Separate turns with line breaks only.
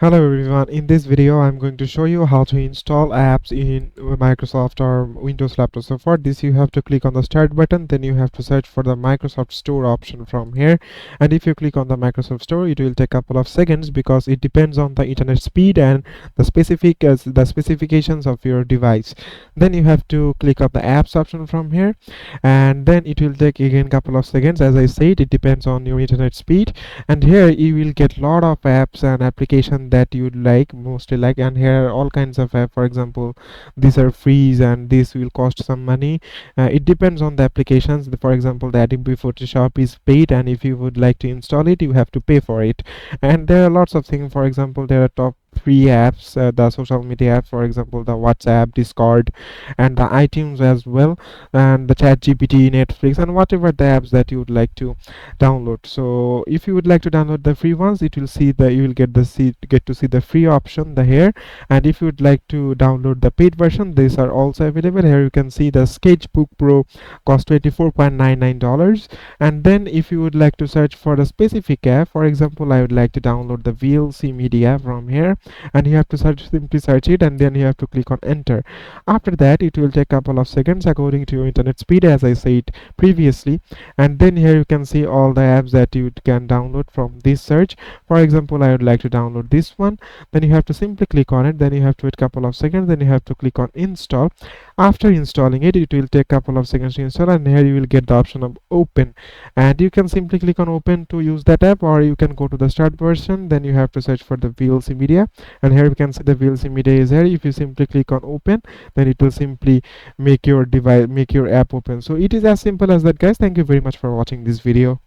Hello everyone, in this video I'm going to show you how to install apps in Microsoft or Windows laptop. So for this you have to click on the start button, then you have to search for the Microsoft Store option from here, and if you click on the Microsoft Store it will take a couple of seconds because it depends on the internet speed and the specifications of your device. Then you have to click on the apps option from here, and then it will take again couple of seconds. As I said, it depends on your internet speed, and here you will get lot of apps and applications that you'd mostly like, and here are all kinds of apps. For example, these are free and this will cost some money. It depends on the applications. For example, the Adobe Photoshop is paid, and if you would like to install it you have to pay for it. And there are lots of things. For example, there are top free apps, the social media apps, for example the WhatsApp, Discord, and the iTunes as well, and the Chat GPT, Netflix, and whatever the apps that you would like to download. So if you would like to download the free ones, it will see the you will get to see the free option the here. And if you would like to download the paid version, these are also available. Here you can see the Sketchbook Pro cost $24.99. And then if you would like to search for the specific app, for example I would like to download the VLC Media from here, and you have to simply search it, and then you have to click on enter. After that it will take a couple of seconds according to your internet speed, as I said previously. And then here you can see all the apps that you can download from this search. For example, I would like to download this one. Then you have to simply click on it, then you have to wait a couple of seconds, then you have to click on install. After installing it, it will take a couple of seconds to install, and here you will get the option of open, and you can simply click on open to use that app, or you can go to the start version. Then you have to search for the VLC Media, and here we can see the VLC Media is here. If you simply click on open, then it will simply make your app open. So it is as simple as that, guys. Thank you very much for watching this video.